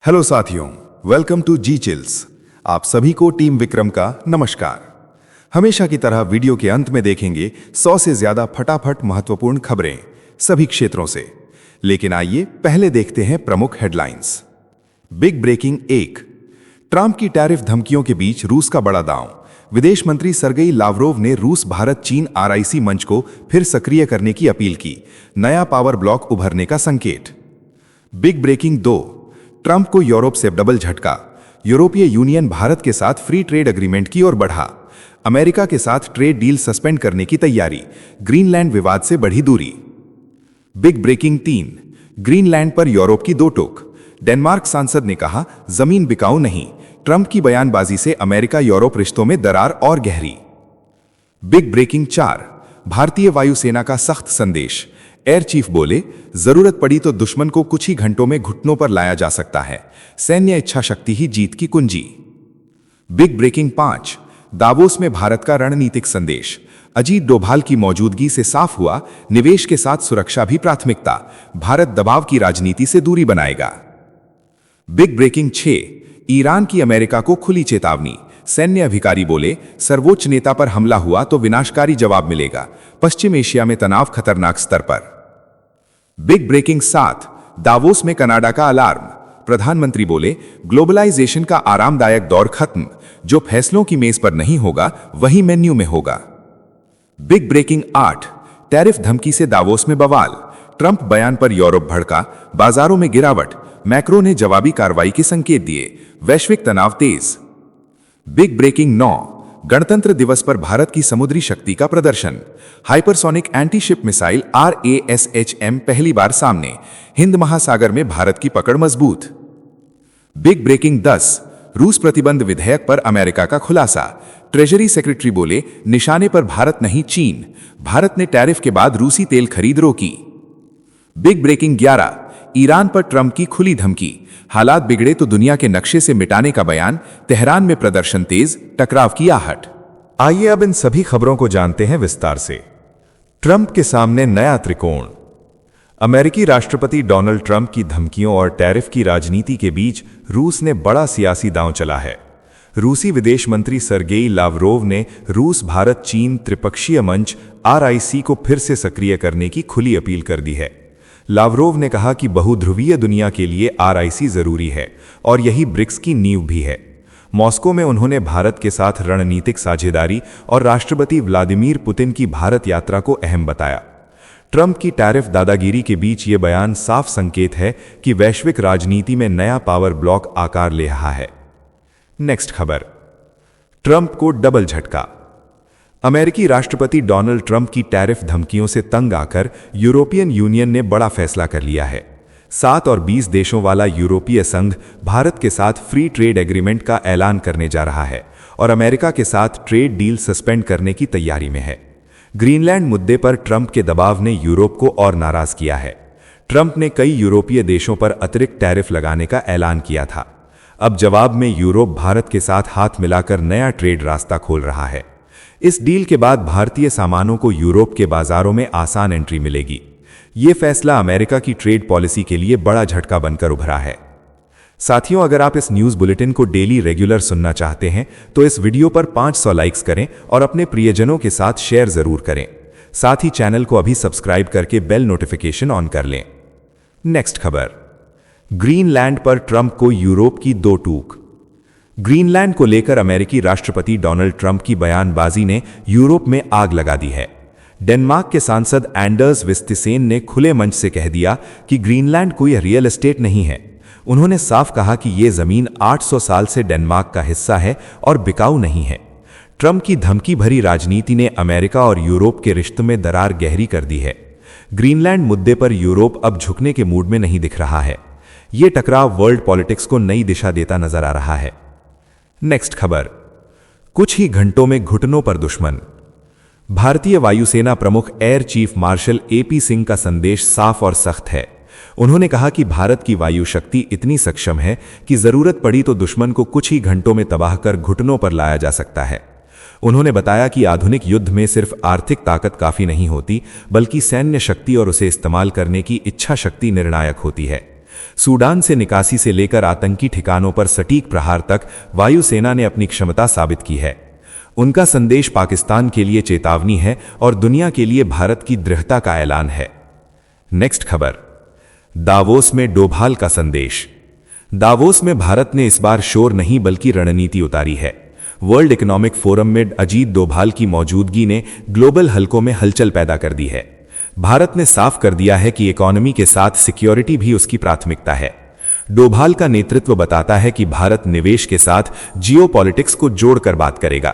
Hello साथियों, welcome to ji chills. आप सभी को टीम विक्रम का नमस्कार। हमेशा की तरह वीडियो के अंत में देखेंगे 100 से ज्यादा फटाफट महत्वपूर्ण खबरें सभी क्षेत्रों से। लेकिन आइए पहले देखते हैं प्रमुख हेडलाइंस। बिग ब्रेकिंग 1, ट्रंप की टैरिफ धमकियों के बीच रूस का बड़ा दांव। विदेश मंत्री सर्गेई लावरोव ने रूस भारत चीन आरआईसी मंच को फिर सक्रिय करने की अपील की। नया पावर ब्लॉक उभरने का संकेत। बिग ब्रेकिंग 2, ट्रंप को यूरोप से डबल झटका। यूरोपीय यूनियन भारत के साथ फ्री ट्रेड एग्रीमेंट की ओर बढ़ा। अमेरिका के साथ ट्रेड डील सस्पेंड करने की तैयारी। ग्रीनलैंड विवाद से बढ़ी दूरी। बिग ब्रेकिंग 3, ग्रीनलैंड पर यूरोप की दो टोक। डेनमार्क सांसद ने कहा, जमीन बिकाऊ नहीं। ट्रंप की बयानबाजी से अमेरिका यूरोप रिश्तों में दरार और गहरी। बिग ब्रेकिंग 4, भारतीय वायुसेना का सख्त संदेश। एयर चीफ बोले, जरूरत पड़ी तो दुश्मन को कुछ ही घंटों में घुटनों पर लाया जा सकता है। सैन्य इच्छा शक्ति ही जीत की कुंजी। बिग ब्रेकिंग 5, दावोस में भारत का रणनीतिक संदेश। अजीत डोभाल की मौजूदगी से साफ हुआ, निवेश के साथ सुरक्षा भी प्राथमिकता। भारत दबाव की राजनीति से दूरी बनाएगा। बिग ब्रेकिंग 6, ईरान की अमेरिका को खुली चेतावनी। सैन्य अधिकारी बोले, सर्वोच्च नेता पर हमला हुआ तो विनाशकारी जवाब मिलेगा। पश्चिम एशिया में तनाव खतरनाक स्तर पर। बिग ब्रेकिंग 7, दावोस में कनाडा का अलार्म। प्रधानमंत्री बोले, ग्लोबलाइजेशन का आरामदायक दौर खत्म। जो फैसलों की मेज पर नहीं होगा वही मेन्यू में होगा। बिग ब्रेकिंग 8, टैरिफ धमकी से दावोस में बवाल। ट्रंप बयान पर यूरोप भड़का, बाजारों में गिरावट। मैक्रो ने जवाबी कार्रवाई के संकेत दिए, वैश्विक तनाव तेज। बिग ब्रेकिंग 9, गणतंत्र दिवस पर भारत की समुद्री शक्ति का प्रदर्शन। हाइपरसोनिक एंटीशिप मिसाइल RASHM पहली बार सामने। हिंद महासागर में भारत की पकड़ मजबूत। बिग ब्रेकिंग 10, रूस प्रतिबंध विधेयक पर अमेरिका का खुलासा। ट्रेजरी सेक्रेटरी बोले, निशाने पर भारत नहीं चीन। भारत ने टैरिफ के बाद रूसी तेल खरीद रोकी। बिग ब्रेकिंग 11, ईरान पर ट्रंप की खुली धमकी। हालात बिगड़े तो दुनिया के नक्शे से मिटाने का बयान। तेहरान में प्रदर्शन तेज, टकराव की आहट। आइए अब इन सभी खबरों को जानते हैं विस्तार से। ट्रंप के सामने नया त्रिकोण। अमेरिकी राष्ट्रपति डोनाल्ड ट्रंप की धमकियों और टैरिफ की राजनीति के बीच रूस ने बड़ा सियासी दांव चला है। रूसी विदेश मंत्री सर्गेई लावरोव ने रूस भारत चीन त्रिपक्षीय मंच RIC को फिर से सक्रिय करने की खुली अपील कर दी है। लावरोव ने कहा कि बहुध्रुवीय दुनिया के लिए RIC जरूरी है और यही ब्रिक्स की नींव भी है। मॉस्को में उन्होंने भारत के साथ रणनीतिक साझेदारी और राष्ट्रपति व्लादिमीर पुतिन की भारत यात्रा को अहम बताया। ट्रंप की टैरिफ दादागिरी के बीच ये बयान साफ संकेत है कि वैश्विक राजनीति में नया पावर ब्लॉक आकार ले रहा है। नेक्स्ट खबर, ट्रंप को डबल झटका। अमेरिकी राष्ट्रपति डोनाल्ड ट्रंप की टैरिफ धमकियों से तंग आकर यूरोपियन यूनियन ने बड़ा फैसला कर लिया है। 7 और 20 देशों वाला यूरोपीय संघ भारत के साथ फ्री ट्रेड एग्रीमेंट का ऐलान करने जा रहा है और अमेरिका के साथ ट्रेड डील सस्पेंड करने की तैयारी में है। ग्रीनलैंड मुद्दे पर ट्रंप के दबाव ने यूरोप को और नाराज किया है। ट्रंप ने कई यूरोपीय देशों पर अतिरिक्त टैरिफ लगाने का ऐलान किया था। अब जवाब में यूरोप भारत के साथ हाथ मिलाकर नया ट्रेड रास्ता खोल रहा है। इस डील के बाद भारतीय सामानों को यूरोप के बाजारों में आसान एंट्री मिलेगी। ये फैसला अमेरिका की ट्रेड पॉलिसी के लिए बड़ा झटका बनकर उभरा है। साथियों, अगर आप इस न्यूज़ बुलेटिन को डेली रेगुलर सुनना चाहते हैं तो इस वीडियो पर 500 लाइक्स करें और अपने प्रियजनों के साथ शेयर जरूर करें। साथ ही चैनल को अभी सब्सक्राइब करके बेल नोटिफिकेशन ऑन कर लें। नेक्स्ट खबर, ग्रीनलैंड पर ट्रंप को यूरोप की दो टूक। ग्रीनलैंड को लेकर अमेरिकी राष्ट्रपति डोनाल्ड ट्रंप की बयानबाजी ने यूरोप में आग लगा दी है। डेनमार्क के सांसद एंडर्स विस्तिसेन ने खुले मंच से कह दिया कि ग्रीनलैंड कोई रियल एस्टेट नहीं है। उन्होंने साफ कहा कि यह जमीन 800 साल से डेनमार्क का हिस्सा है और बिकाऊ नहीं है। ट्रंप की धमकी भरी राजनीति ने अमेरिका और यूरोप के रिश्तों में दरार गहरी कर दी है। ग्रीनलैंड मुद्दे पर यूरोप अब झुकने के मूड में नहीं दिख रहा है। यह टकराव वर्ल्ड पॉलिटिक्स को नई दिशा देता नजर आ रहा है। नेक्स्ट खबर, कुछ ही घंटों में घुटनों पर दुश्मन। भारतीय वायुसेना प्रमुख air chief marshal AP Singh का संदेश साफ और सख्त है। उन्होंने कहा कि भारत की वायु शक्ति इतनी सक्षम है कि जरूरत पड़ी तो दुश्मन को कुछ ही घंटों में तबाह कर घुटनों पर लाया जा सकता है। उन्होंने बताया कि आधुनिक युद्ध में सिर्फ आर्थिक ताकत काफी नहीं होती, बल्कि सैन्य शक्ति और उसे इस्तेमाल करने की इच्छा शक्ति निर्णायक होती है। सूडान से निकासी से लेकर आतंकी ठिकानों पर सटीक प्रहार तक वायुसेना ने अपनी क्षमता साबित की है। उनका संदेश पाकिस्तान के लिए चेतावनी है और दुनिया के लिए भारत की दृढ़ता का ऐलान है। नेक्स्ट खबर, दावोस में डोभाल का संदेश। दावोस में भारत ने इस बार शोर नहीं बल्कि रणनीति उतारी है। वर्ल्ड इकोनॉमिक फोरम में अजीत डोभाल की मौजूदगी ने ग्लोबल हलकों में हलचल पैदा कर दी है। भारत ने साफ कर दिया है कि इकोनॉमी के साथ सिक्योरिटी भी उसकी प्राथमिकता है। डोभाल का नेतृत्व बताता है कि भारत निवेश के साथ जियोपॉलिटिक्स को जोड़कर बात करेगा।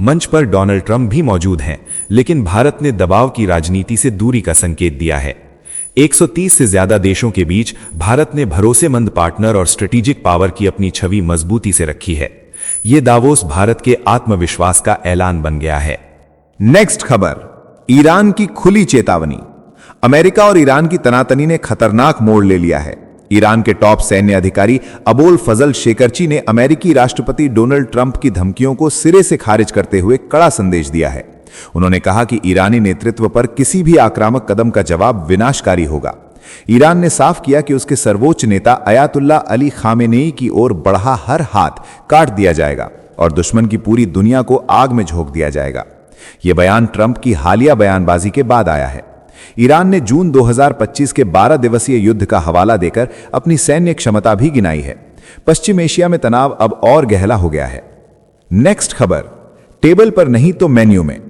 मंच पर डोनाल्ड ट्रंप भी मौजूद हैं, लेकिन भारत ने दबाव की राजनीति से दूरी का संकेत दिया है। 130 से ज्यादा देशों के बीच भारत ने भरोसेमंद पार्टनर और स्ट्रेटेजिक पावर की अपनी छवि मजबूती से रखी है। यह दावोस भारत के आत्मविश्वास का ऐलान बन गया है। नेक्स्ट खबर, ईरान की खुली चेतावनी। अमेरिका और ईरान की तनातनी ने खतरनाक मोड़ ले लिया है। ईरान के टॉप सैन्य अधिकारी अबोल फजल शेकरची ने अमेरिकी राष्ट्रपति डोनाल्ड ट्रंप की धमकियों को सिरे से खारिज करते हुए कड़ा संदेश दिया है। उन्होंने कहा कि ईरानी नेतृत्व पर किसी भी आक्रामक कदम का जवाब विनाशकारी होगा। ईरान ने साफ किया कि उसके सर्वोच्च नेता अयातुल्ला अली खामेनेई की ओर बढ़ा हर हाथ काट दिया जाएगा और दुश्मन की पूरी दुनिया को आग में झोंक दिया जाएगा। यह बयान ट्रंप की हालिया बयानबाजी के बाद आया है। ईरान ने जून 2025 के 12 दिवसीय युद्ध का हवाला देकर अपनी सैन्य क्षमता भी गिनाई है। पश्चिम एशिया में तनाव अब और गहरा हो गया है। नेक्स्ट खबर, टेबल पर नहीं तो मेन्यू में।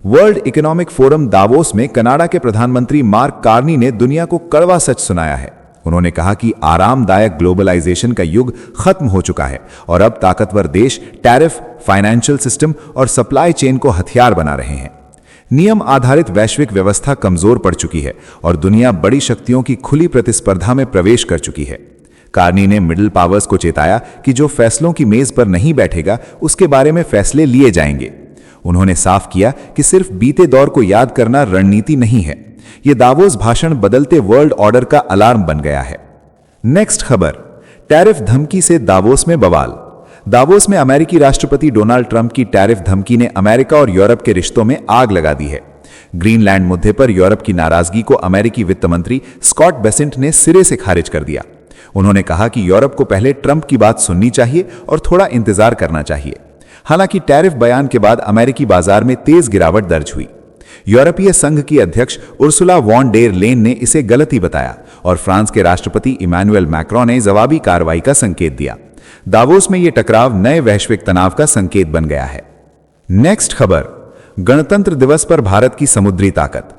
वर्ल्ड इकोनॉमिक फोरम दावोस में कनाडा के प्रधानमंत्री मार्क कार्नी ने दुनिया को कड़वा सच सुनाया है। उन्होंने कहा कि आरामदायक ग्लोबलाइजेशन का युग खत्म हो चुका है और अब ताकतवर देश टैरिफ, फाइनेंशियल सिस्टम और सप्लाई चेन को हथियार बना रहे हैं। नियम आधारित वैश्विक व्यवस्था कमजोर पड़ चुकी है और दुनिया बड़ी शक्तियों की खुली प्रतिस्पर्धा में प्रवेश कर चुकी है। कार्नी ने मिडिल पावर्स को चेताया कि जो फैसलों की मेज पर नहीं बैठेगा उसके बारे में फैसले लिए जाएंगे। उन्होंने साफ किया कि सिर्फ बीते दौर को याद करना रणनीति नहीं है। यह दावोस भाषण बदलते वर्ल्ड ऑर्डर का अलार्म बन गया है। नेक्स्ट खबर, टैरिफ धमकी से दावोस में बवाल। दावोस में अमेरिकी राष्ट्रपति डोनाल्ड ट्रंप की टैरिफ धमकी ने अमेरिका और यूरोप के रिश्तों में आग लगा दी है। ग्रीनलैंड मुद्दे पर यूरोप की नाराजगी को अमेरिकी वित्त मंत्री स्कॉट बेसेंट ने सिरे से खारिज कर दिया। उन्होंने कहा कि यूरोप को पहले ट्रंप की बात सुननी चाहिए और थोड़ा इंतजार करना चाहिए। हालांकि टैरिफ बयान के बाद अमेरिकी बाजार में तेज गिरावट दर्ज हुई। यूरोपीय संघ की अध्यक्ष उर्सुला वॉन डेर लेन ने इसे गलती बताया और फ्रांस के राष्ट्रपति इमैनुअल मैक्रों ने जवाबी कार्रवाई का संकेत दिया। दावोस में यह टकराव नए वैश्विक तनाव का संकेत बन गया है। नेक्स्ट खबर, गणतंत्र दिवस पर भारत की समुद्री ताकत।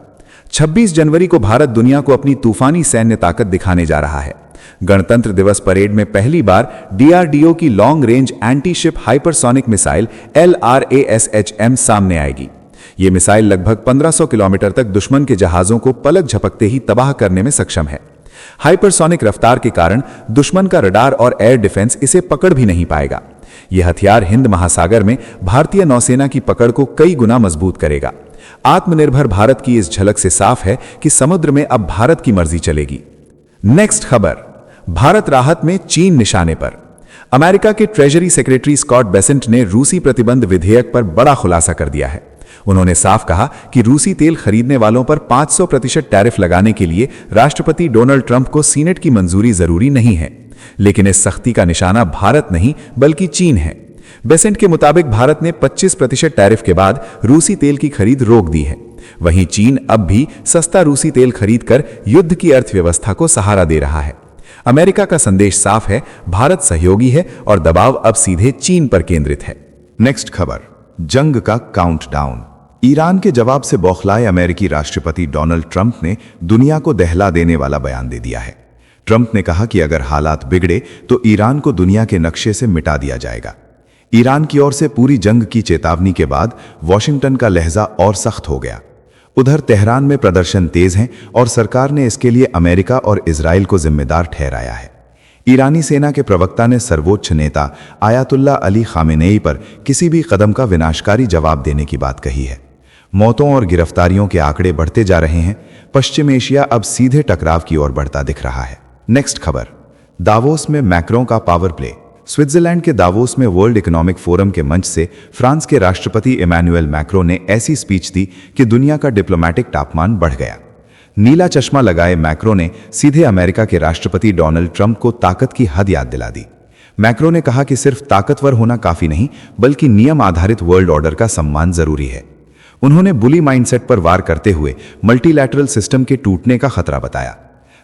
26 जनवरी को भारत दुनिया को अपनी तूफानी सैन्य ताकत दिखाने जा रहा है। गणतंत्र दिवस परेड में पहली बार डीआरडीओ की long range anti ship hypersonic missile LRASHM सामने आएगी। यह मिसाइल लगभग 1500 किलोमीटर तक दुश्मन के जहाजों को पलक झपकते ही तबाह करने में सक्षम है। हाइपरसोनिक रफ्तार के कारण दुश्मन का रडार और एयर डिफेंस इसे पकड़ भी नहीं पाएगा। यह हथियार हिंद महासागर में भारतीय नौसेना की पकड़ को कई गुना मजबूत करेगा। आत्मनिर्भर भारत की इस झलक से साफ है कि समुद्र में अब भारत की मर्जी चलेगी। नेक्स्ट खबर, भारत राहत में चीन निशाने पर। अमेरिका के ट्रेजरी सेक्रेटरी स्कॉट बेसेंट ने रूसी प्रतिबंध विधेयक पर बड़ा खुलासा कर दिया है। उन्होंने साफ कहा कि रूसी तेल खरीदने वालों पर 500% टैरिफ लगाने के लिए राष्ट्रपति डोनाल्ड ट्रंप को सीनेट की मंजूरी जरूरी नहीं है, लेकिन इस सख्ती का निशाना भारत नहीं बल्कि चीन है। बेसेंट के मुताबिक भारत ने 25% टैरिफ के बाद रूसी तेल की खरीद रोक दी है। वहीं चीन अब भी सस्ता रूसी तेल खरीदकर युद्ध की अर्थव्यवस्था को सहारा दे रहा है। अमेरिका का संदेश साफ है, भारत सहयोगी है और दबाव अब सीधे चीन पर केंद्रित है। नेक्स्ट खबर, जंग का काउंटडाउन। ईरान के जवाब से बौखलाए अमेरिकी राष्ट्रपति डोनाल्ड ट्रंप ने दुनिया को दहला देने वाला बयान दे दिया है। ट्रंप ने कहा कि अगर हालात बिगड़े तो ईरान को दुनिया के नक्शे से मिटा दिया जाएगा। ईरान की ओर से पूरी जंग की चेतावनी के बाद वॉशिंगटन का लहजा और सख्त हो गया। उधर तेहरान में प्रदर्शन तेज हैं और सरकार ने इसके लिए अमेरिका और इजराइल को जिम्मेदार ठहराया है। ईरानी सेना के प्रवक्ता ने सर्वोच्च नेता आयातुल्ला अली खामेनेई पर किसी भी कदम का विनाशकारी जवाब देने की बात कही है। मौतों और गिरफ्तारियों के आंकड़े बढ़ते जा रहे हैं। पश्चिम एशिया अब सीधे टकराव की ओर बढ़ता दिख रहा है। नेक्स्ट खबर, दावोस में मैक्रों का पावर प्ले। स्विट्जरलैंड के दावोस में वर्ल्ड इकोनॉमिक फोरम के मंच से फ्रांस के राष्ट्रपति इमैनुअल मैक्रों ने ऐसी स्पीच दी कि दुनिया का डिप्लोमैटिक तापमान बढ़ गया। नीला चश्मा लगाए मैक्रो ने सीधे अमेरिका के राष्ट्रपति डोनाल्ड ट्रंप को ताकत की हद याद दिला दी। मैक्रो ने कहा कि सिर्फ ताकतवर होना काफी नहीं, बल्कि नियम आधारित वर्ल्ड ऑर्डर का सम्मान जरूरी है। उन्होंने बुली माइंडसेट पर वार करते हुए मल्टीलैटरल सिस्टम के टूटने का खतरा बताया।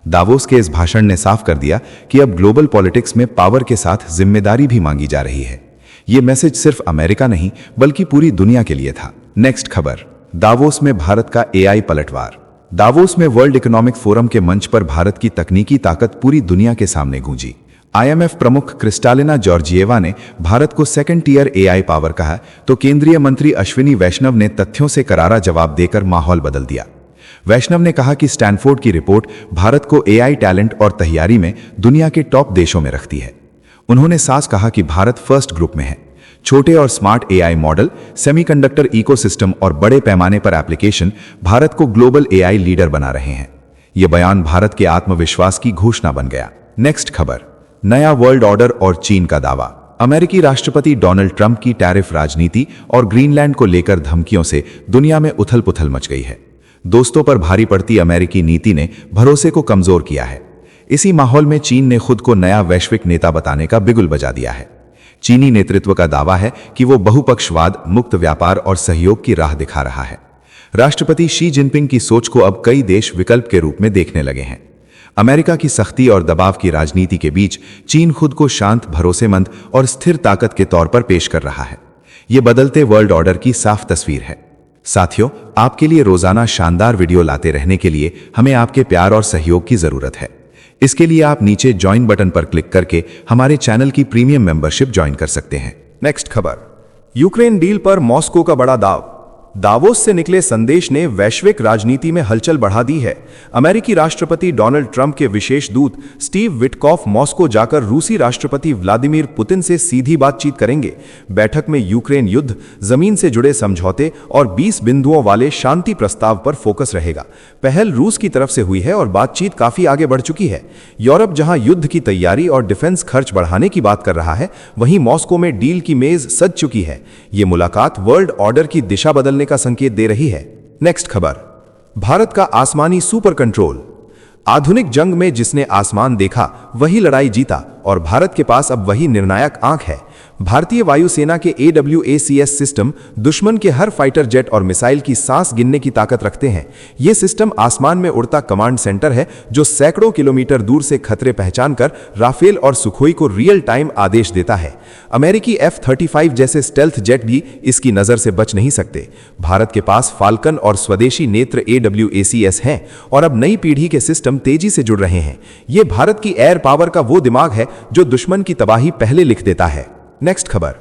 दावोस के इस भाषण ने साफ कर दिया कि अब ग्लोबल पॉलिटिक्स में पावर के साथ जिम्मेदारी भी मांगी जा रही है। यह मैसेज सिर्फ अमेरिका नहीं बल्कि पूरी दुनिया के लिए था। नेक्स्ट खबर, दावोस में भारत का एआई पलटवार। दावोस में वर्ल्ड इकोनॉमिक फोरम के मंच पर भारत की तकनीकी ताकत पूरी दुनिया के सामने गूंजी। आईएमएफ प्रमुख क्रिस्टालिना जॉर्जिएवा ने भारत को सेकंड टियर एआई पावर कहा, तो केंद्रीय मंत्री अश्विनी वैष्णव ने तथ्यों से करारा जवाब देकर माहौल बदल दिया। वैष्णव ने कहा कि स्टैनफोर्ड की रिपोर्ट भारत को एआई टैलेंट और तैयारी में दुनिया के टॉप देशों में रखती है। उन्होंने साफ कहा कि भारत फर्स्ट ग्रुप में है। छोटे और smart AI model, semiconductor ecosystem और बड़े पैमाने पर एप्लीकेशन भारत को ग्लोबल एआई लीडर बना रहे हैं। यह बयान भारत के आत्मविश्वास की घोषणा बन गया। नेक्स्ट खबर, नया वर्ल्ड ऑर्डर और चीन का दावा। अमेरिकी राष्ट्रपति डोनाल्ड ट्रंप की टैरिफ राजनीति और ग्रीनलैंड को लेकर धमकियों से दुनिया में उथल पुथल मच गई है। दोस्तों पर भारी पड़ती अमेरिकी नीति ने भरोसे को कमजोर किया है। इसी माहौल में चीन ने खुद को नया वैश्विक नेता बताने का बिगुल बजा दिया है। चीनी नेतृत्व का दावा है कि वो बहुपक्षवाद, मुक्त व्यापार और सहयोग की राह दिखा रहा है। राष्ट्रपति शी जिनपिंग की सोच को अब कई देश विकल्प के रूप में देखने लगे हैं। अमेरिका की सख्ती और दबाव की राजनीति के बीच चीन खुद को शांत, भरोसेमंद और स्थिर ताकत के तौर पर पेश कर रहा है। यह बदलते वर्ल्ड ऑर्डर की साफ तस्वीर है। साथियों, आपके लिए रोजाना शानदार वीडियो लाते रहने के लिए हमें आपके प्यार और सहयोग की जरूरत है। इसके लिए आप नीचे ज्वाइन बटन पर क्लिक करके हमारे चैनल की प्रीमियम मेंबरशिप ज्वाइन कर सकते हैं। नेक्स्ट खबर, यूक्रेन डील पर मॉस्को का बड़ा दाव। दावोस से निकले संदेश ने वैश्विक राजनीति में हलचल बढ़ा दी है। अमेरिकी राष्ट्रपति डोनाल्ड ट्रंप के विशेष दूत स्टीव विटकॉफ मॉस्को जाकर रूसी राष्ट्रपति व्लादिमीर पुतिन से सीधी बातचीत करेंगे। बैठक में यूक्रेन युद्ध, जमीन से जुड़े समझौते और 20 बिंदुओं वाले शांति प्रस्ताव पर फोकस रहेगा। पहल रूस की तरफ से हुई है और बातचीत काफी आगे बढ़ चुकी है। यूरोप जहां युद्ध की तैयारी और डिफेंस खर्च बढ़ाने की बात कर रहा है, वहीं मॉस्को में डील की मेज सज चुकी है। ये मुलाकात वर्ल्ड ऑर्डर की दिशा बदलने का संकेत दे रही है। नेक्स्ट खबर, भारत का आसमानी सुपर कंट्रोल। आधुनिक जंग में जिसने आसमान देखा वही लड़ाई जीता और भारत के पास अब वही निर्णायक आंख है। भारतीय वायुसेना के AWACS सिस्टम दुश्मन के हर फाइटर जेट और मिसाइल की सांस गिनने की ताकत रखते हैं। यह सिस्टम आसमान में उड़ता कमांड सेंटर है जो सैकड़ों किलोमीटर दूर से खतरे पहचान कर राफेल और सुखोई को रियल टाइम आदेश देता है। अमेरिकी F-35 जैसे स्टेल्थ जेट भी इसकी नजर से बच नहीं सकते। भारत के पास फाल्कन और स्वदेशी नेत्र AWACS हैं और अब नई पीढ़ी के सिस्टम तेजी से जुड़ रहे हैं। यह भारत की एयर पावर का वो दिमाग है जो दुश्मन की तबाही पहले लिख देता है। नेक्स्ट खबर,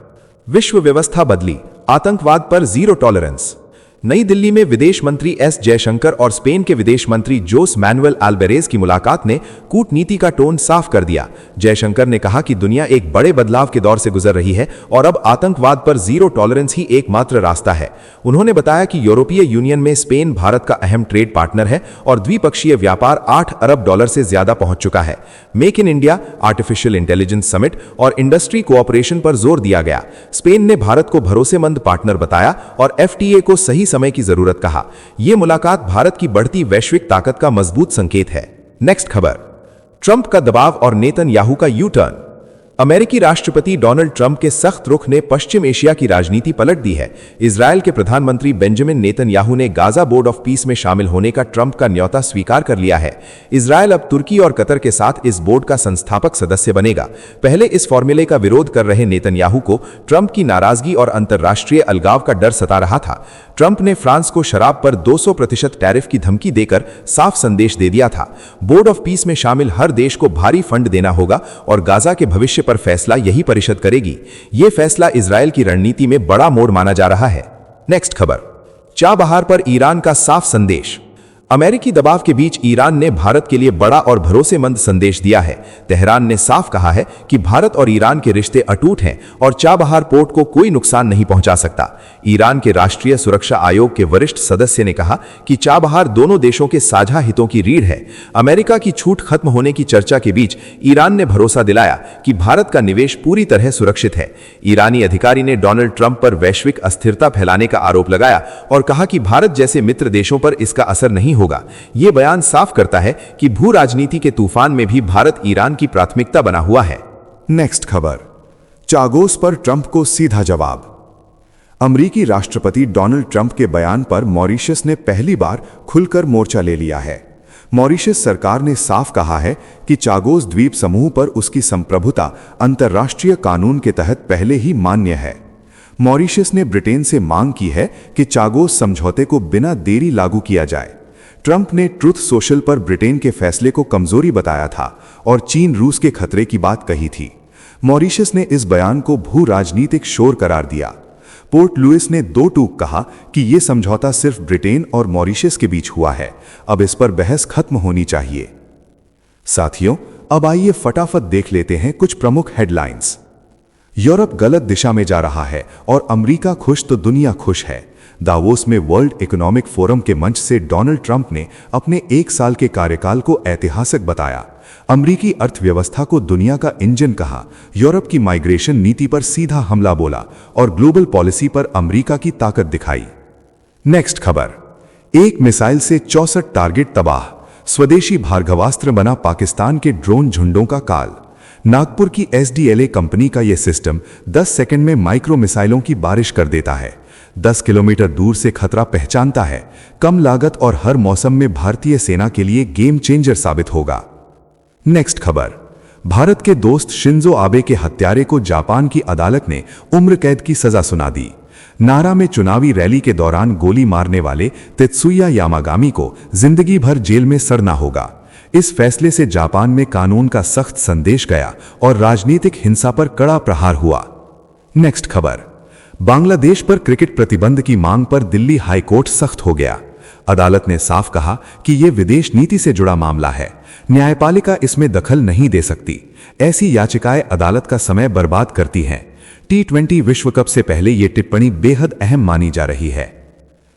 विश्व व्यवस्था बदली, आतंकवाद पर जीरो टॉलरेंस। नई दिल्ली में विदेश मंत्री एस जयशंकर और स्पेन के विदेश मंत्री जोस मैनुएल अल्वारेज की मुलाकात ने कूटनीति का टोन साफ कर दिया। जयशंकर ने कहा कि दुनिया एक बड़े बदलाव के दौर से गुजर रही है और अब आतंकवाद पर जीरो टॉलरेंस ही एकमात्र रास्ता है। उन्होंने बताया कि यूरोपीय यूनियन में स्पेन भारत का अहम ट्रेड पार्टनर है और द्विपक्षीय व्यापार $8 अरब से ज्यादा पहुंच चुका है। Make in India, artificial intelligence summit और इंडस्ट्री कोऑपरेशन पर जोर दिया गया। स्पेन ने भारत को भरोसेमंद पार्टनर बताया और FTA को सही समय की जरूरत कहा। यह मुलाकात भारत की बढ़ती वैश्विक ताकत का मजबूत संकेत है। नेक्स्ट खबर, ट्रंप का दबाव और नेतन्याहू का यू टर्न। अमेरिकी राष्ट्रपति डोनाल्ड ट्रंप के सख्त रुख ने पश्चिम एशिया की राजनीति पलट दी है। इजरायल के प्रधानमंत्री बेंजामिन नेतन्याहू ने गाजा बोर्ड ऑफ पीस में शामिल होने का ट्रंप का न्योता स्वीकार कर लिया है। इजरायल अब तुर्की और कतर के साथ इस बोर्ड का संस्थापक सदस्य बनेगा। पहले इस फॉर्मूले का विरोध कर रहे नेतन्याहू को ट्रंप की नाराजगी और अंतर्राष्ट्रीय अलगाव का डर सता रहा था। ट्रंप ने फ्रांस को शराब पर 200% टैरिफ की धमकी देकर साफ संदेश दे दिया था। बोर्ड ऑफ पीस में शामिल हर देश को भारी फंड देना होगा और गाजा के भविष्य पर फैसला यही परिषद करेगी। यह फैसला इजरायल की रणनीति में बड़ा मोड़ माना जा रहा है। नेक्स्ट खबर, चाबहार पर ईरान का साफ संदेश। अमेरिकी दबाव के बीच ईरान ने भारत के लिए बड़ा और भरोसेमंद संदेश दिया है। तेहरान ने साफ कहा है कि भारत और ईरान के रिश्ते अटूट हैं और चाबहार पोर्ट को कोई नुकसान नहीं पहुंचा सकता। ईरान के राष्ट्रीय सुरक्षा आयोग के वरिष्ठ सदस्य ने कहा कि चाबहार दोनों देशों के साझा हितों की रीढ़ है। अमेरिका की छूट खत्म होने की चर्चा के बीच ईरान ने भरोसा दिलाया कि भारत का निवेश पूरी तरह सुरक्षित है। ईरानी अधिकारी ने डोनाल्ड ट्रंप पर वैश्विक अस्थिरता फैलाने का आरोप लगाया और कहा कि भारत जैसे मित्र देशों पर इसका असर नहीं होगा। ये बयान साफ करता है कि भू राजनीति के तूफान में भी भारत ईरान की प्राथमिकता बना हुआ है। नेक्स्ट खबर, चागोस पर ट्रंप को सीधा जवाब। अमेरिकी राष्ट्रपति डोनाल्ड ट्रंप के बयान पर मॉरिशस ने पहली बार खुलकर मोर्चा ले लिया है। मॉरिशस सरकार ने साफ कहा है कि चागोस द्वीप समूह पर उसकी संप्रभुता अंतर्राष्ट्रीय कानून के तहत पहले ही मान्य है। मॉरिशस ने ब्रिटेन से मांग की है कि चागोस समझौते को बिना देरी लागू किया जाए। ट्रंप ने ट्रुथ सोशल पर ब्रिटेन के फैसले को कमजोरी बताया था और चीन रूस के खतरे की बात कही थी। मॉरिशस ने इस बयान को भू राजनीतिक शोर करार दिया। पोर्ट लुइस ने दो टूक कहा कि यह समझौता सिर्फ ब्रिटेन और मॉरिशस के बीच हुआ है, अब इस पर बहस खत्म होनी चाहिए। साथियों, अब आइए फटाफट देख लेते हैं कुछ प्रमुख हेडलाइंस। यूरोप गलत दिशा में जा रहा है और अमेरिका खुश तो दुनिया खुश है। दावोस में वर्ल्ड इकोनॉमिक फोरम के मंच से डोनाल्ड ट्रंप ने अपने 1 साल के कार्यकाल को ऐतिहासिक बताया। अमेरिकी अर्थव्यवस्था को दुनिया का इंजन कहा, यूरोप की माइग्रेशन नीति पर सीधा हमला बोला और ग्लोबल पॉलिसी पर अमेरिका की ताकत दिखाई। नेक्स्ट खबर, एक मिसाइल से 64 टारगेट तबाह, स्वदेशी भार्गवास्त्र बना पाकिस्तान के ड्रोन झुंडों का काल। नागपुर की SDLA कंपनी का यह सिस्टम 10 सेकंड में माइक्रो मिसाइलों की बारिश कर देता है। 10 किलोमीटर दूर से खतरा पहचानता है। कम लागत और हर मौसम में भारतीय सेना के लिए गेम चेंजर साबित होगा। नेक्स्ट खबर, भारत के दोस्त शिंजो आबे के हत्यारे को जापान की अदालत ने उम्र कैद की सजा सुना दी। नारा में चुनावी रैली के दौरान गोली मारने वाले तेत्सुया यामागामी को जिंदगी भर जेल में सड़ना होगा। इस फैसले से जापान में कानून का सख्त संदेश गया और राजनीतिक हिंसा पर कड़ा प्रहार हुआ। नेक्स्ट खबर, बांग्लादेश पर क्रिकेट प्रतिबंध की मांग पर दिल्ली हाईकोर्ट सख्त हो गया। अदालत ने साफ कहा कि यह विदेश नीति से जुड़ा मामला है, न्यायपालिका इसमें दखल नहीं दे सकती। ऐसी याचिकाएं अदालत का समय बर्बाद करती हैं। T20 विश्व कप से पहले यह टिप्पणी बेहद अहम मानी जा रही है।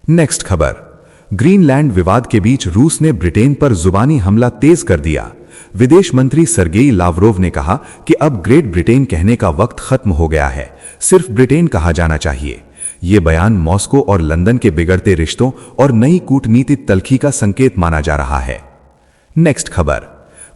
नेक्स्ट खबर, ग्रीनलैंड विवाद के बीच रूस ने ब्रिटेन पर जुबानी हमला तेज कर दिया। विदेश मंत्री सर्गेई लावरोव ने कहा कि अब ग्रेट ब्रिटेन कहने का वक्त खत्म हो गया है, सिर्फ ब्रिटेन कहा जाना चाहिए। यह बयान मॉस्को और लंदन के बिगड़ते रिश्तों और नई कूटनीतिक तल्खी का संकेत माना जा रहा है। नेक्स्ट खबर,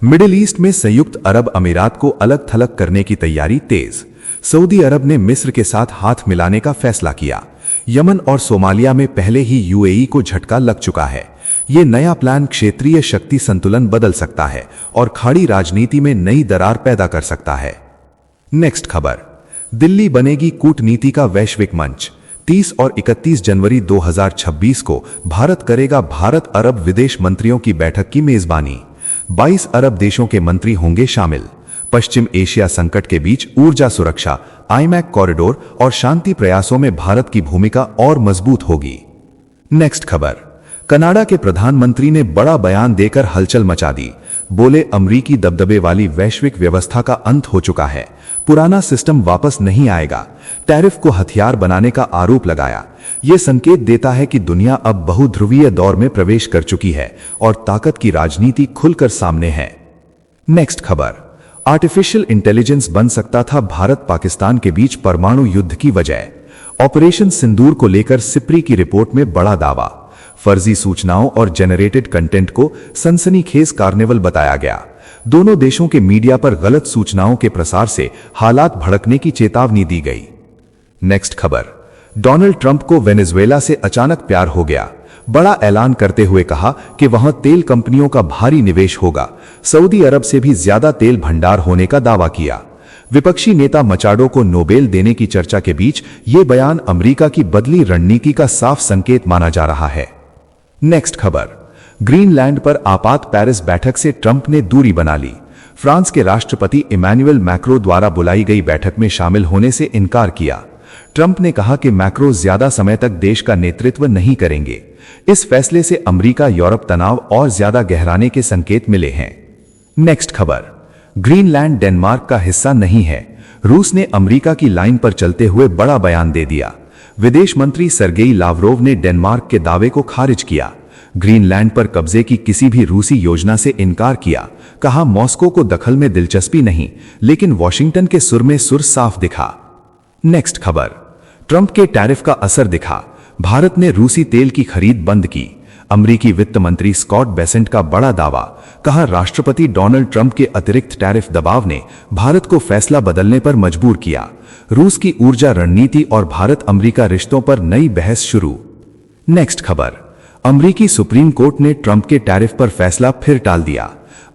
मिडिल ईस्ट में संयुक्त अरब अमीरात को अलग थलग करने की तैयारी तेज। सऊदी अरब ने मिस्र के साथ हाथ मिलाने का फैसला किया। यमन और सोमालिया में पहले ही UAE को झटका लग चुका है। यह नया प्लान क्षेत्रीय शक्ति संतुलन बदल सकता है और खाड़ी राजनीति में नई दरार पैदा कर सकता है। नेक्स्ट खबर, दिल्ली बनेगी कूटनीति का वैश्विक मंच। 30 और 31 जनवरी 2026 को भारत करेगा भारत अरब विदेश मंत्रियों की बैठक की मेजबानी। 22 अरब देशों के मंत्री होंगे शामिल। पश्चिम एशिया संकट के बीच ऊर्जा सुरक्षा, IMEC कॉरिडोर और शांति प्रयासों में भारत की भूमिका और मजबूत होगी। नेक्स्ट खबर, कनाडा के प्रधानमंत्री ने बड़ा बयान देकर हलचल मचा दी। बोले अमरीकी दबदबे वाली वैश्विक व्यवस्था का अंत हो चुका है, पुराना सिस्टम वापस नहीं आएगा। टैरिफ को हथियार बनाने का आरोप लगाया। यह संकेत देता है कि दुनिया अब बहुध्रुवीय दौर में प्रवेश कर चुकी है और ताकत की राजनीति खुलकर सामने है। नेक्स्ट खबर, आर्टिफिशियल इंटेलिजेंस बन सकता था भारत पाकिस्तान के बीच परमाणु युद्ध की वजह। ऑपरेशन सिंदूर को लेकर सिप्री की रिपोर्ट में बड़ा दावा। फर्जी सूचनाओं और जेनरेटेड कंटेंट को सनसनीखेज कार्निवल बताया गया। दोनों देशों के मीडिया पर गलत सूचनाओं के प्रसार से हालात भड़कने की चेतावनी दी गई। नेक्स्ट खबर, डोनाल्ड ट्रंप को वेनेजुएला से अचानक प्यार हो गया। बड़ा ऐलान करते हुए कहा कि वहां तेल कंपनियों का भारी निवेश होगा। सऊदी अरब से भी ज्यादा तेल भंडार होने का दावा किया। विपक्षी नेता मचाडो को नोबेल देने की चर्चा के बीच यह बयान अमेरिका की बदली रणनीति का साफ संकेत माना जा रहा है। नेक्स्ट खबर, ग्रीनलैंड पर आपात पेरिस बैठक से ट्रंप ने दूरी बना ली। फ्रांस के राष्ट्रपति इमैनुअल मैक्रो द्वारा बुलाई गई बैठक में शामिल होने से इनकार किया। ट्रंप ने कहा कि मैक्रो ज्यादा समय तक देश का नेतृत्व नहीं करेंगे। इस फैसले से अमेरिका यूरोप तनाव और ज्यादा गहराने के संकेत मिले हैं। नेक्स्ट खबर, ग्रीनलैंड डेनमार्क का हिस्सा नहीं है। रूस ने अमेरिका की लाइन पर चलते हुए बड़ा बयान दे दिया। विदेश मंत्री सर्गेई लावरोव ने डेनमार्क के दावे को खारिज किया। ग्रीनलैंड पर कब्जे की किसी भी रूसी योजना से इनकार किया। कहा मॉस्को को दखल में दिलचस्पी नहीं, लेकिन वॉशिंगटन के सुर में सुर साफ दिखा। नेक्स्ट खबर, ट्रंप के टैरिफ का असर दिखा। भारत ने रूसी तेल की खरीद बंद की। अमेरिकी वित्त मंत्री स्कॉट बेसेंट का बड़ा दावा, कहा राष्ट्रपति डोनाल्ड ट्रंप के अतिरिक्त टैरिफ दबाव ने भारत को फैसला बदलने पर मजबूर किया। रूस की ऊर्जा रणनीति और भारत अमेरिका रिश्तों पर नई बहस शुरू। नेक्स्ट खबर, अमेरिकी सुप्रीम कोर्ट ने ट्रंप के टैरिफ पर फैसला फिर टाल दिया।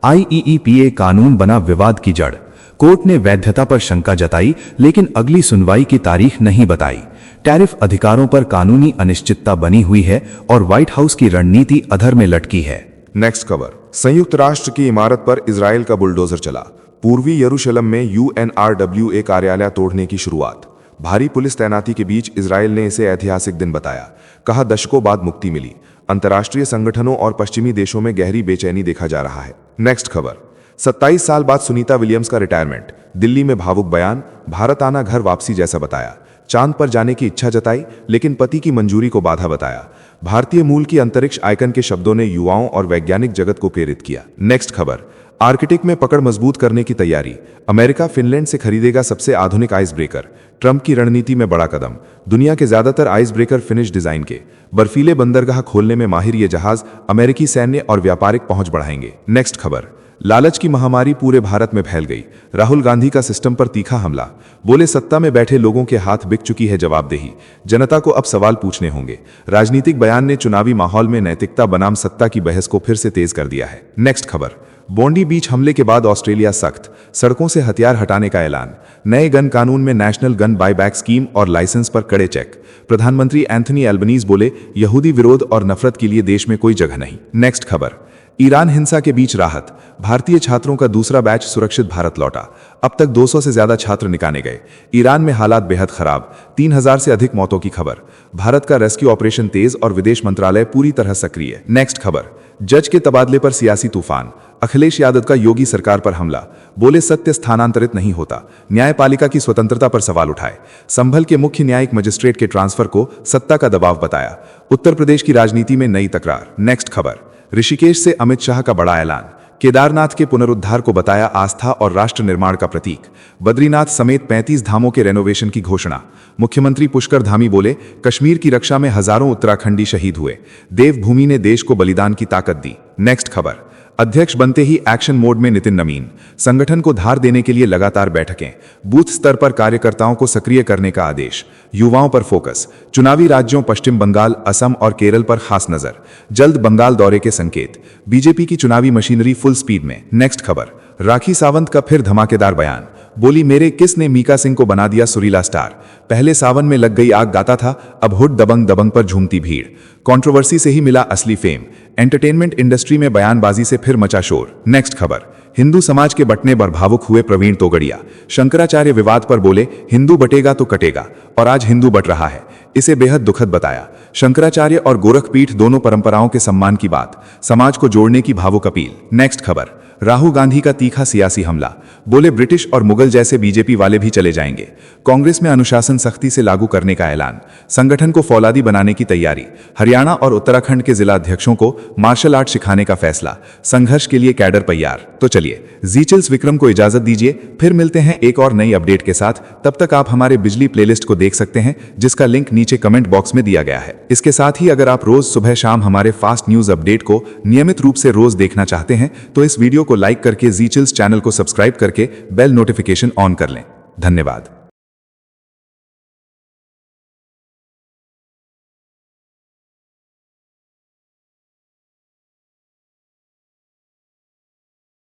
IEEPA कानून बना विवाद की जड़। कोर्ट ने वैधता पर शंका जताई, लेकिन अगली सुनवाई की तारीख नहीं बताई। टैरिफ अधिकारों पर कानूनी अनिश्चितता बनी हुई है और व्हाइट हाउस की रणनीति अधर में लटकी है। नेक्स्ट खबर, संयुक्त राष्ट्र की इमारत पर इजराइल का बुलडोजर चला। पूर्वी यरूशलेम में UNRWA कार्यालय तोड़ने की शुरुआत। भारी पुलिस तैनाती के बीच इजराइल ने इसे ऐतिहासिक दिन बताया। कहा दशकों बाद मुक्ति मिली। अंतर्राष्ट्रीय संगठनों और पश्चिमी देशों में गहरी बेचैनी देखा जा रहा है। नेक्स्ट खबर, 27 साल बाद सुनीता विलियम्स का रिटायरमेंट। दिल्ली में भावुक बयान, भारत आना घर वापसी जैसा बताया। चांद पर जाने की इच्छा जताई, लेकिन पति की मंजूरी को बाधा बताया। भारतीय मूल की अंतरिक्ष आइकन के शब्दों ने युवाओं और वैज्ञानिक जगत को प्रेरित किया। नेक्स्ट खबर, आर्कटिक में पकड़ मजबूत करने की तैयारी। अमेरिका फिनलैंड से खरीदेगा सबसे आधुनिक आइस ब्रेकर। ट्रंप की रणनीति में बड़ा कदम। दुनिया के ज्यादातर आइस ब्रेकर फिनिश डिजाइन के। बर्फीले बंदरगाह खोलने में माहिर ये जहाज अमेरिकी सैन्य और व्यापारिक पहुंच बढ़ाएंगे। नेक्स्ट खबर, लालच की महामारी पूरे भारत में फैल गई। राहुल गांधी का सिस्टम पर तीखा हमला। बोले सत्ता में बैठे लोगों के हाथ बिक चुकी है जवाबदेही। जनता को अब सवाल पूछने होंगे। राजनीतिक बयान ने चुनावी माहौल में नैतिकता बनाम सत्ता की बहस को फिर से तेज कर दिया है। नेक्स्ट खबर, बोंडी बीच हमले के बाद ऑस्ट्रेलिया सख्त। सड़कों से हथियार हटाने का ऐलान। नए गन कानून में नेशनल गन बायबैक स्कीम और लाइसेंस पर कड़े चेक। प्रधानमंत्री एंथनी एल्बनीज बोले यहूदी विरोध और नफरत के लिए देश में कोई जगह नहीं। नेक्स्ट खबर, ईरान हिंसा के बीच राहत। भारतीय छात्रों का दूसरा बैच सुरक्षित भारत लौटा। अब तक 200 से ज्यादा छात्र निकाले गए। ईरान में हालात बेहद खराब। 3000 से अधिक मौतों की खबर। भारत का रेस्क्यू ऑपरेशन तेज और विदेश मंत्रालय पूरी तरह सक्रिय। नेक्स्ट खबर, जज के तबादले पर सियासी तूफान। अखिलेश यादव का योगी सरकार पर हमला। बोले सत्य स्थानांतरित नहीं होता। न्यायपालिका की स्वतंत्रता पर सवाल उठाए। संभल के मुख्य न्यायिक मजिस्ट्रेट के ट्रांसफर को सत्ता का दबाव बताया। उत्तर प्रदेश की राजनीति में नई तकरार। नेक्स्ट खबर, ऋषिकेश से अमित शाह का बड़ा ऐलान। केदारनाथ के पुनरुद्धार को बताया आस्था और राष्ट्र निर्माण का प्रतीक। बद्रीनाथ समेत 35 धामों के रेनोवेशन की घोषणा। मुख्यमंत्री पुष्कर धामी बोले कश्मीर की रक्षा में हजारों उत्तराखंडी शहीद हुए। देवभूमि ने देश को बलिदान की ताकत दी। नेक्स्ट खबर, अध्यक्ष बनते ही एक्शन मोड में नितिन नवीन। संगठन को धार देने के लिए लगातार बैठकें। बूथ स्तर पर कार्यकर्ताओं को सक्रिय करने का आदेश। युवाओं पर फोकस। चुनावी राज्यों पश्चिम बंगाल, असम और केरल पर खास नजर। जल्द बंगाल दौरे के संकेत। बीजेपी की चुनावी मशीनरी फुल स्पीड में। नेक्स्ट खबर, राखी सावंत का फिर धमाकेदार बयान। बोली मेरे किस ने मीका सिंह को बना दिया सुरीला स्टार। पहले सावन में लग गई आग गाता था, अब हुड दबंग दबंग पर झूमती भीड़। कंट्रोवर्सी से ही मिला असली फेम। एंटरटेनमेंट इंडस्ट्री में बयानबाजी से फिर मचा शोर। नेक्स्ट खबर, हिंदू समाज के बंटने पर भावुक हुए प्रवीण तोगड़िया। शंकराचार्य विवाद पर बोले हिंदू बटेगा तो कटेगा, और आज हिंदू बट रहा है। इसे बेहद दुखद बताया। शंकराचार्य और गोरखपीठ दोनों परंपराओं के सम्मान की बात। समाज को जोड़ने की भावुक अपील। नेक्स्ट खबर, राहुल गांधी का तीखा सियासी हमला। बोले ब्रिटिश और मुगल जैसे बीजेपी वाले भी चले जाएंगे। कांग्रेस में अनुशासन सख्ती से लागू करने का ऐलान। संगठन को फौलादी बनाने की तैयारी। हरियाणा और उत्तराखंड के जिला अध्यक्षों को मार्शल आर्ट सिखाने का फैसला। संघर्ष के लिए कैडर तैयार। तो चलिए जी चिल्स विक्रम को इजाजत दीजिए, फिर मिलते हैं एक और नई अपडेट के साथ। तब तक आप हमारे बिजली प्लेलिस्ट को देख सकते हैं, जिसका लिंक नीचे कमेंट बॉक्स में दिया गया है। इसके साथ ही अगर आप रोज सुबह शाम हमारे फास्ट न्यूज अपडेट को नियमित रूप से रोज देखना चाहते हैं तो इस वीडियो को लाइक करके जी चिल्स चैनल को सब्सक्राइब करके बेल नोटिफिकेशन ऑन कर लें। धन्यवाद।